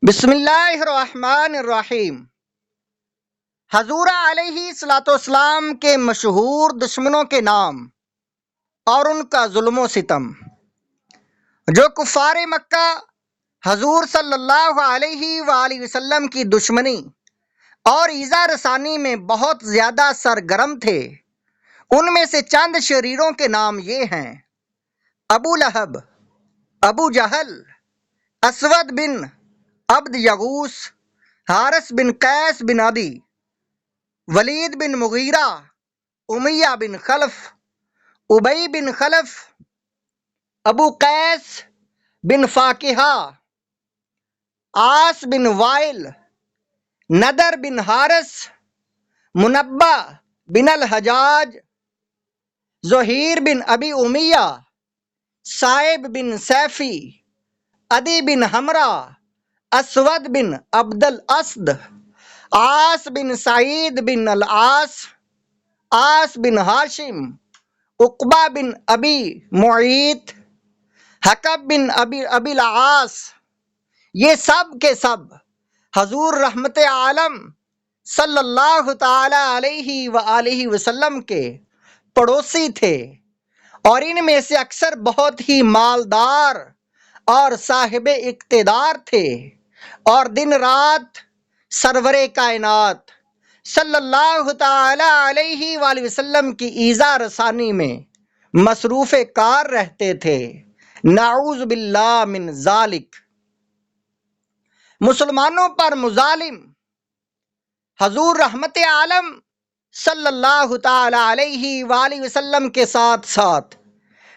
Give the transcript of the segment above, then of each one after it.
بسم اللہ الرحمن الرحیم۔ حضور علیہ الصلوۃ والسلام کے مشہور دشمنوں کے نام اور ان کا ظلم و ستم۔ جو کفار مکہ حضور صلی اللہ علیہ وآلہ وسلم کی دشمنی اور ایذا رسانی میں بہت زیادہ سرگرم تھے، ان میں سے چند شریروں کے نام یہ ہیں: ابو لہب، ابو جہل، اسود بن عبد یغوث، حارث بن قیس بن عدی، ولید بن مغیرہ، امیہ بن خلف، ابی بن خلف، ابو قیس بن فاکہہ، عاص بن وائل، نضر بن حارث، منبہ بن الحجاج، زہیر بن ابی امیہ، صائب بن سیفی، عدی بن حمرہ، اسود بن عبد الاسد، عاص بن سعید بن العاص، عاص بن ہاشم، عقبہ بن ابی معیط، حکب بن ابی العاص، یہ سب کے سب حضور رحمت عالم صلی اللہ تعالی علیہ وآلہ وسلم کے پڑوسی تھے، اور ان میں سے اکثر بہت ہی مالدار اور صاحب اقتدار تھے، اور دن رات سرور کائنات صلی اللہ تعالی علیہ وآلہ وسلم کی ایذا رسانی میں مصروف کار رہتے تھے۔ نعوذ باللہ من ذالک۔ مسلمانوں پر مظالم حضور رحمت عالم صلی اللہ تعالی علیہ وآلہ وسلم کے ساتھ ساتھ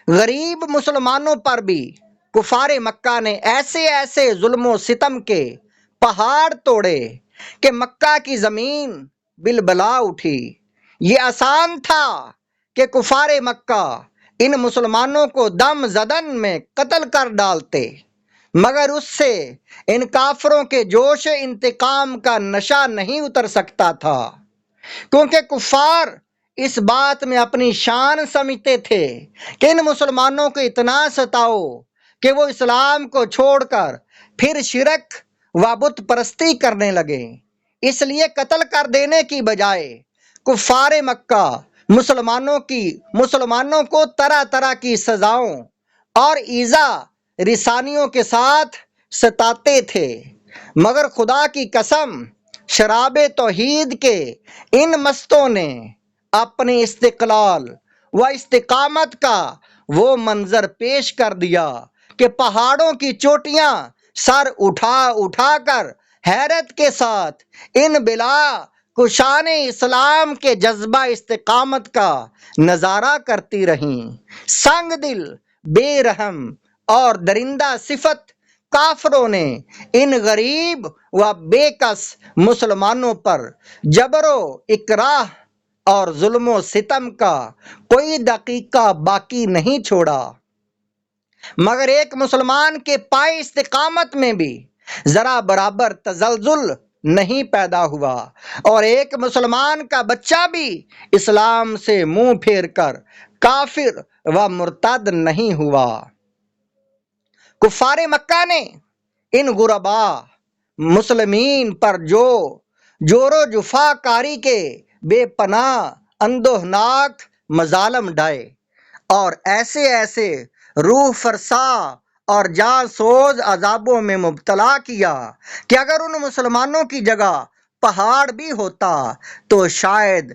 غریب مسلمانوں پر بھی کفار مکہ نے ایسے ایسے ظلم و ستم کے پہاڑ توڑے کہ مکہ کی زمین بلبلا اٹھی۔ یہ آسان تھا کہ کفار مکہ ان مسلمانوں کو دم زدن میں قتل کر ڈالتے، مگر اس سے ان کافروں کے جوش انتقام کا نشہ نہیں اتر سکتا تھا، کیونکہ کفار اس بات میں اپنی شان سمجھتے تھے کہ ان مسلمانوں کو اتنا ستاؤ کہ وہ اسلام کو چھوڑ کر پھر شرک و بت پرستی کرنے لگے۔ اس لیے قتل کر دینے کی بجائے کفار مکہ مسلمانوں کو طرح طرح کی سزاؤں اور ایذا رسانیوں کے ساتھ ستاتے تھے، مگر خدا کی قسم شراب توحید کے ان مستوں نے اپنی استقلال و استقامت کا وہ منظر پیش کر دیا کہ پہاڑوں کی چوٹیاں سر اٹھا اٹھا کر حیرت کے ساتھ ان بلا کشان اسلام کے جذبہ استقامت کا نظارہ کرتی رہیں۔ سنگ دل، بے رحم اور درندہ صفت کافروں نے ان غریب و بے کس مسلمانوں پر جبر و اکراہ اور ظلم و ستم کا کوئی دقیقہ باقی نہیں چھوڑا، مگر ایک مسلمان کے پائے استقامت میں بھی ذرا برابر تزلزل نہیں پیدا ہوا، اور ایک مسلمان کا بچہ بھی اسلام سے منہ پھیر کر کافر و مرتد نہیں ہوا۔ کفار مکہ نے ان غربا مسلمین پر جو جور و جفا کاری کے بے پناہ اندوہناک مظالم ڈھائے، اور ایسے ایسے روح فرسا اور جان سوز عذابوں میں مبتلا کیا کہ اگر ان مسلمانوں کی جگہ پہاڑ بھی ہوتا تو شاید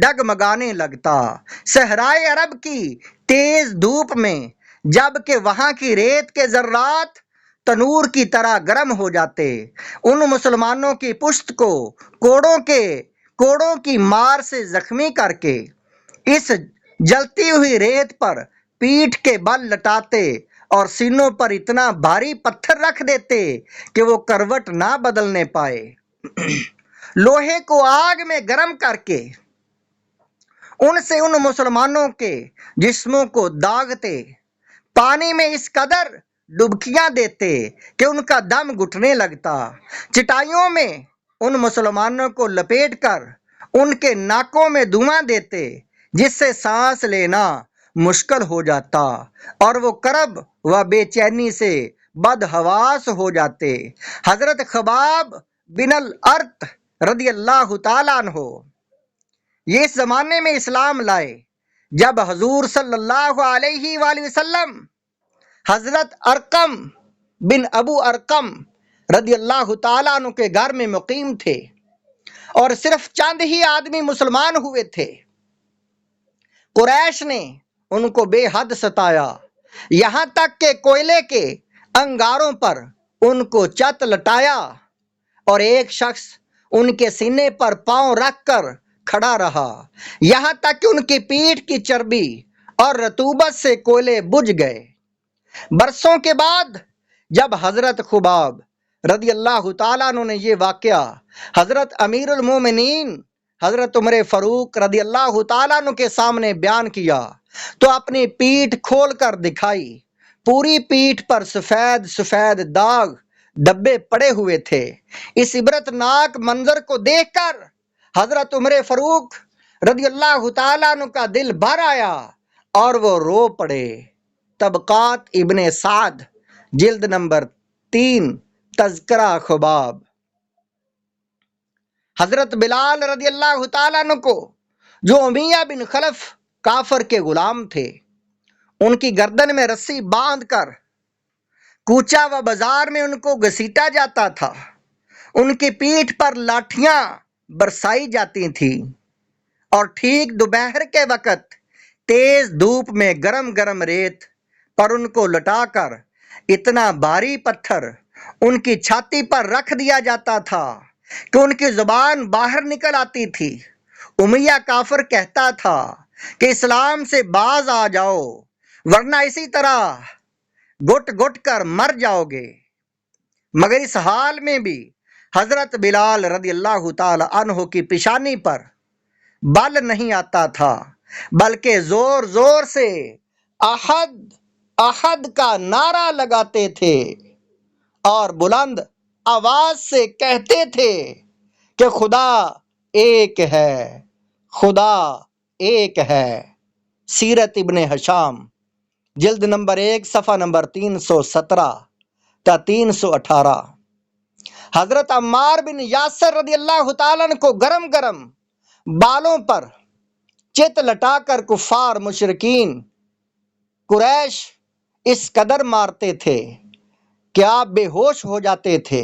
ڈگمگانے لگتا۔ صحرائے عرب کی تیز دھوپ میں جب کہ وہاں کی ریت کے ذرات تنور کی طرح گرم ہو جاتے، ان مسلمانوں کی پشت کو کوڑوں کی مار سے زخمی کر کے اس جلتی ہوئی ریت پر پیٹھ کے بل لٹاتے اور سینوں پر اتنا بھاری پتھر رکھ دیتے کہ وہ کروٹ نہ بدلنے پائے۔ لوہے کو آگ میں گرم کر کے ان سے ان مسلمانوں کے جسموں کو داغتے، پانی میں اس قدر ڈبکیاں دیتے کہ ان کا دم گھٹنے لگتا، چٹائیوں میں ان مسلمانوں کو لپیٹ کر ان کے ناکوں میں دھواں دیتے جس سے سانس لینا مشکل ہو جاتا، اور وہ کرب و بے چینی سے بدحواس ہو جاتے۔ حضرت خباب بن الارت رضی اللہ تعالیٰ عنہ یہ اس زمانے میں اسلام لائے جب حضور صلی اللہ علیہ وآلہ وسلم حضرت ارقم بن ابو ارقم رضی اللہ تعالیٰ عنہ کے گھر میں مقیم تھے، اور صرف چند ہی آدمی مسلمان ہوئے تھے۔ قریش نے ان کو بے حد ستایا، یہاں تک کہ کوئلے کے انگاروں پر ان کو چت لٹایا، اور ایک شخص ان کے سینے پر پاؤں رکھ کر کھڑا رہا، یہاں تک کہ ان کی پیٹھ کی چربی اور رطوبت سے کوئلے بجھ گئے۔ برسوں کے بعد جب حضرت خباب رضی اللہ تعالیٰ عنہ نے یہ واقعہ حضرت امیر المومنین حضرت عمر فاروق رضی اللہ تعالیٰ عنہ کے سامنے بیان کیا تو اپنی پیٹھ کھول کر دکھائی، پوری پیٹھ پر سفید سفید داغ دبے پڑے ہوئے تھے۔ اس عبرتناک منظر کو دیکھ کر حضرت عمر فاروق رضی اللہ تعالیٰ عنہ کا دل بھر آیا اور وہ رو پڑے۔ طبقات ابن سعد جلد نمبر 3 تذکرہ خباب۔ حضرت بلال رضی اللہ تعالیٰ عنہ کو جو امیہ بن خلف کافر کے غلام تھے، ان کی گردن میں رسی باندھ کر کوچہ و بازار میں ان کو گھسیٹا جاتا تھا، ان کی پیٹھ پر لاٹھیاں برسائی جاتی تھیں، اور ٹھیک دوپہر کے وقت تیز دھوپ میں گرم گرم ریت پر ان کو لٹا کر اتنا بھاری پتھر ان کی چھاتی پر رکھ دیا جاتا تھا کہ ان کی زبان باہر نکل آتی تھی۔ امیہ کافر کہتا تھا کہ اسلام سے باز آ جاؤ ورنہ اسی طرح گٹ گٹ کر مر جاؤ گے، مگر اس حال میں بھی حضرت بلال رضی اللہ تعالی عنہ کی پیشانی پر بل نہیں آتا تھا، بلکہ زور زور سے احد احد کا نعرہ لگاتے تھے اور بلند آواز سے کہتے تھے کہ خدا ایک ہے، خدا ایک ہے۔ سیرت ابن ہشام جلد نمبر 1 صفحہ نمبر 317 تا 318۔ حضرت عمار بن یاسر رضی اللہ تعالیٰ عنہ کو گرم گرم بالوں پر چت لٹا کر کفار مشرکین قریش اس قدر مارتے تھے کہ آپ بے ہوش ہو جاتے تھے۔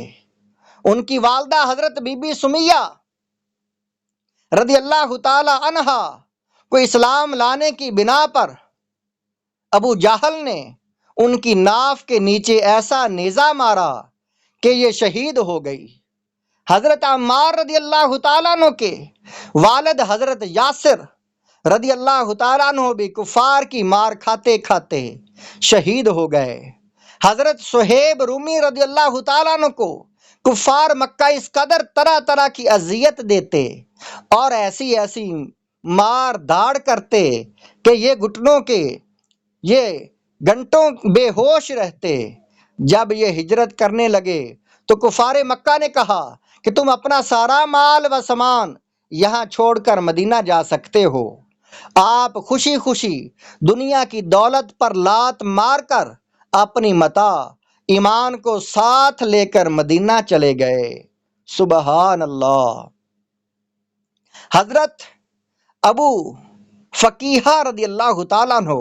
ان کی والدہ حضرت بی بی سمیہ رضی اللہ تعالی عنہا کو اسلام لانے کی بنا پر ابو جہل نے ان کی ناف کے نیچے ایسا نیزہ مارا کہ یہ شہید ہو گئی۔ حضرت عمار رضی اللہ تعالیٰ عنہ کے والد حضرت یاسر رضی اللہ تعالیٰ عنہ بھی کفار کی مار کھاتے کھاتے شہید ہو گئے۔ حضرت صہیب رومی رضی اللہ تعالیٰ عنہ کو کفار مکہ اس قدر طرح طرح کی اذیت دیتے اور ایسی ایسی مار داڑ کرتے کہ یہ گھٹنوں کے یہ گھنٹوں بے ہوش رہتے۔ جب یہ ہجرت کرنے لگے تو کفار مکہ نے کہا کہ تم اپنا سارا مال و سامان یہاں چھوڑ کر مدینہ جا سکتے ہو۔ آپ خوشی خوشی دنیا کی دولت پر لات مار کر اپنی متاع ایمان کو ساتھ لے کر مدینہ چلے گئے۔ سبحان اللہ۔ حضرت ابو فقیہ رضی اللہ تعالیٰ عنہ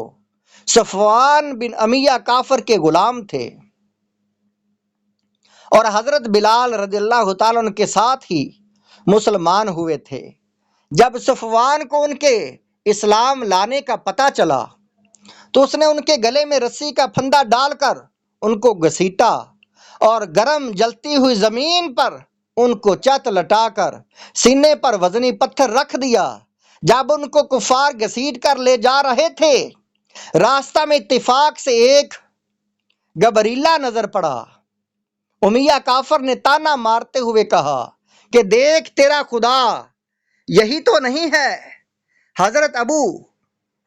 صفوان بن امیہ کافر کے غلام تھے، اور حضرت بلال رضی اللہ تعالیٰ عنہ کے ساتھ ہی مسلمان ہوئے تھے۔ جب صفوان کو ان کے اسلام لانے کا پتہ چلا تو اس نے ان کے گلے میں رسی کا پھندا ڈال کر ان کو گھسیٹا اور گرم جلتی ہوئی زمین پر ان کو چت لٹا کر سینے پر وزنی پتھر رکھ دیا۔ جب ان کو کفار گھسیٹ کر لے جا رہے تھے، راستہ میں اتفاق سے ایک گبریلا نظر پڑا۔ امیہ کافر نے تانا مارتے ہوئے کہا کہ دیکھ تیرا خدا یہی تو نہیں ہے۔ حضرت ابو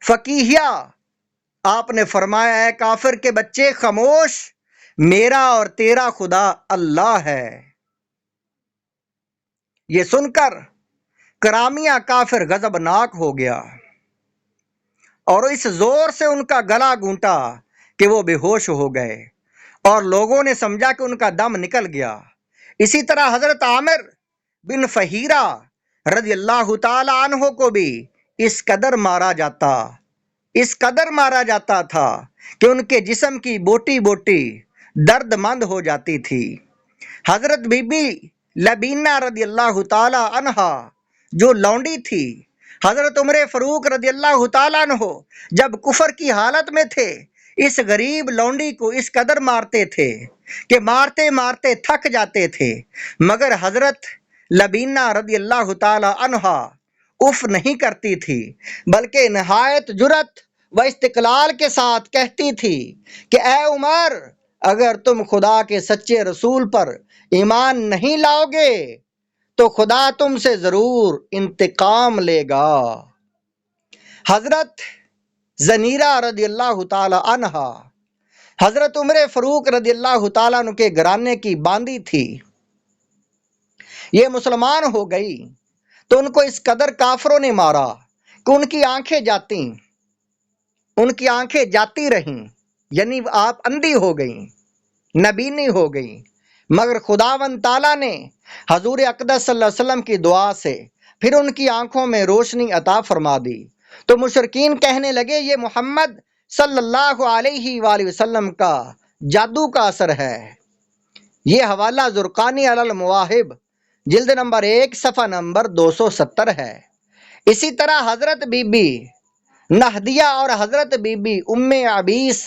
فقیہ آپ نے فرمایا ہے کافر کے بچے خاموش، میرا اور تیرا خدا اللہ ہے۔ یہ سن کر کرامیہ کافر غضبناک ہو گیا اور اس زور سے ان کا گلا گھونٹا کہ وہ بے ہوش ہو گئے اور لوگوں نے سمجھا کہ ان کا دم نکل گیا۔ اسی طرح حضرت عامر بن فہیرہ رضی اللہ تعالی عنہ کو بھی اس قدر مارا جاتا تھا کہ ان کے جسم کی بوٹی بوٹی درد مند ہو جاتی تھی۔ حضرت بی بی لبینہ رضی اللہ تعالی عنہا جو لونڈی تھی، حضرت عمر فاروق رضی اللہ تعالیٰ عنہ جب کفر کی حالت میں تھے، اس غریب لونڈی کو اس قدر مارتے تھے کہ مارتے مارتے تھک جاتے تھے، مگر حضرت لبینہ رضی اللہ تعالی عنہا اف نہیں کرتی تھی، بلکہ نہایت جرأت و استقلال کے ساتھ کہتی تھی کہ اے عمر، اگر تم خدا کے سچے رسول پر ایمان نہیں لاؤ گے تو خدا تم سے ضرور انتقام لے گا۔ حضرت زنیرہ رضی اللہ تعالی عنہا حضرت عمر فاروق رضی اللہ تعالیٰ عنہ کے گھرانے کی باندی تھی۔ یہ مسلمان ہو گئی تو ان کو اس قدر کافروں نے مارا کہ ان کی آنکھیں جاتی رہیں، یعنی آپ اندھی ہو گئیں، نبینی ہو گئیں، مگر خداوند تعالیٰ نے حضور اقدس صلی اللہ علیہ وسلم کی دعا سے پھر ان کی آنکھوں میں روشنی عطا فرما دی۔ تو مشرکین کہنے لگے یہ محمد صلی اللہ علیہ وآلہ وسلم کا جادو کا اثر ہے۔ یہ حوالہ زرقانی علی المواہب جلد نمبر 1 صفحہ نمبر 270 ہے۔ اسی طرح حضرت بی بی نہدیہ اور حضرت بی بی ام عبیس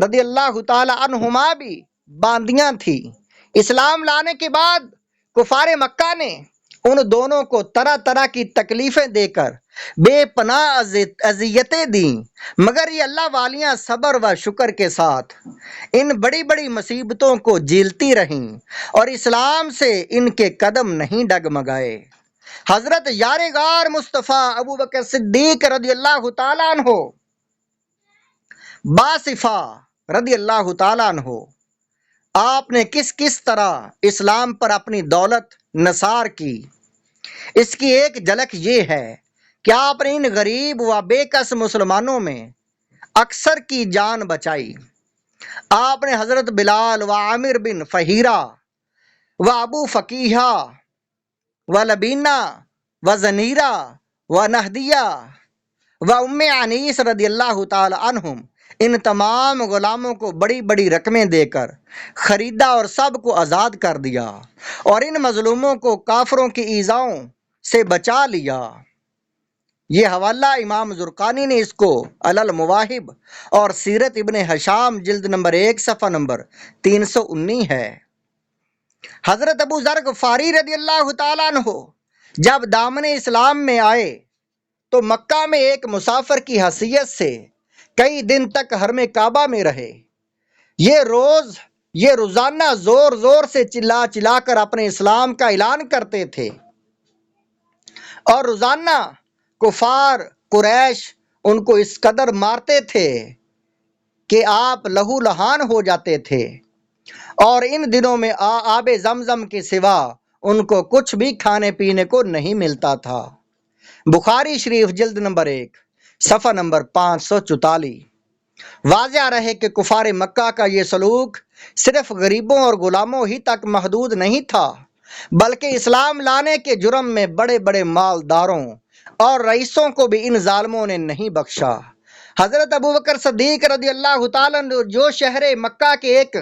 رضی اللہ تعالی عنہما بھی باندیاں تھی۔ اسلام لانے کے بعد کفار مکہ نے ان دونوں کو طرح طرح کی تکلیفیں دے کر بے پناہ اذیتیں دیں، مگر یہ اللہ والیاں صبر و شکر کے ساتھ ان بڑی بڑی مصیبتوں کو جھیلتی رہیں اور اسلام سے ان کے قدم نہیں ڈگمگائے۔ حضرت یار غار مصطفیٰ ابو بکر صدیق رضی اللہ تعالیٰ عنہ باصفہ رضی اللہ تعالیٰ عنہ، آپ نے کس طرح اسلام پر اپنی دولت نثار کی، اس کی ایک جھلک یہ ہے کہ آپ نے ان غریب و بے کس مسلمانوں میں اکثر کی جان بچائی۔ آپ نے حضرت بلال و عامر بن فہیرہ و ابو فقیہہ و لبینہ و زنیرہ و نہدیہ و ام انیس رضی اللہ تعالی عنہم، ان تمام غلاموں کو بڑی بڑی رقمیں دے کر خریدا اور سب کو آزاد کر دیا، اور ان مظلوموں کو کافروں کی ایذاؤں سے بچا لیا۔ یہ حوالہ امام زرقانی نے اس کو علی المواہب اور سیرت ابن ہشام جلد نمبر 1 صفحہ نمبر 319 ہے۔ حضرت ابو ذر غفاری رضی اللہ تعالیٰ عنہ جب دامن اسلام میں آئے تو مکہ میں ایک مسافر کی حیثیت سے کئی دن تک حرم کعبہ میں رہے۔ یہ روزانہ زور زور سے چلا چلا کر اپنے اسلام کا اعلان کرتے تھے، اور روزانہ کفار قریش ان کو اس قدر مارتے تھے کہ آپ لہو لہان ہو جاتے تھے، اور ان دنوں میں آب زمزم کے سوا ان کو کچھ بھی کھانے پینے کو نہیں ملتا تھا۔ بخاری شریف جلد نمبر 1 صفحہ نمبر 544۔ واضح رہے کہ کفار مکہ کا یہ سلوک صرف غریبوں اور غلاموں ہی تک محدود نہیں تھا، بلکہ اسلام لانے کے جرم میں بڑے بڑے مالداروں اور رئیسوں کو بھی ان ظالموں نے نہیں بخشا۔ حضرت ابو بکر صدیق رضی اللہ تعالیٰ عنہ جو شہر مکہ کے ایک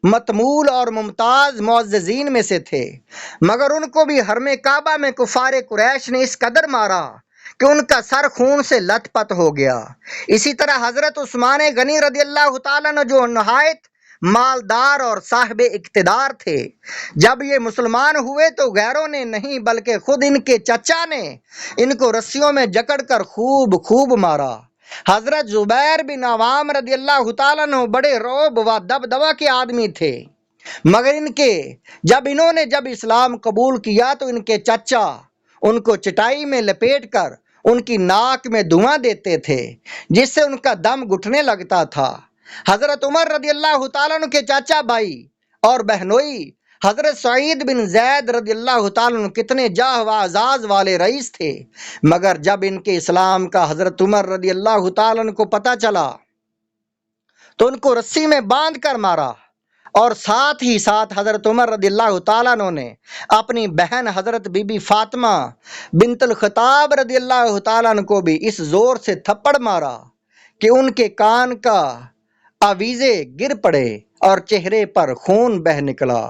متمول اور ممتاز معززین میں سے تھے، مگر ان کو بھی حرم کعبہ میں کفار قریش نے اس قدر مارا کہ ان کا سر خون سے لت پت ہو گیا۔ اسی طرح حضرت عثمان غنی رضی اللہ تعالیٰ عنہ جو نہایت مالدار اور صاحب اقتدار تھے، جب یہ مسلمان ہوئے تو غیروں نے نہیں بلکہ خود ان کے چچا نے ان کو رسیوں میں جکڑ کر خوب مارا۔ حضرت زبیر بن عوام رضی اللہ تعالیٰ عنہ بڑے رعب و دبدبہ کے آدمی تھے، مگر انہوں نے جب اسلام قبول کیا تو ان کے چچا ان کو چٹائی میں لپیٹ کر ان کی ناک میں دھواں دیتے تھے، جس سے ان کا دم گھٹنے لگتا تھا۔ حضرت عمر رضی اللہ تعالیٰ عنہ کے چاچا بھائی اور بہنوئی حضرت سعید بن زید رضی اللہ تعالیٰ عنہ کتنے جاہ و اعزاز والے رئیس تھے، مگر جب ان کے اسلام کا حضرت عمر رضی اللہ تعالیٰ عنہ کو پتہ چلا تو ان کو رسی میں باندھ کر مارا اور ساتھ ہی ساتھ حضرت عمر رضی اللہ تعالیٰ عنہ نے اپنی بہن حضرت بی بی فاطمہ بنت الخطاب رضی اللہ تعالیٰ عنہ کو بھی اس زور سے تھپڑ مارا کہ ان کے کان کا آویزے گر پڑے اور چہرے پر خون بہہ نکلا۔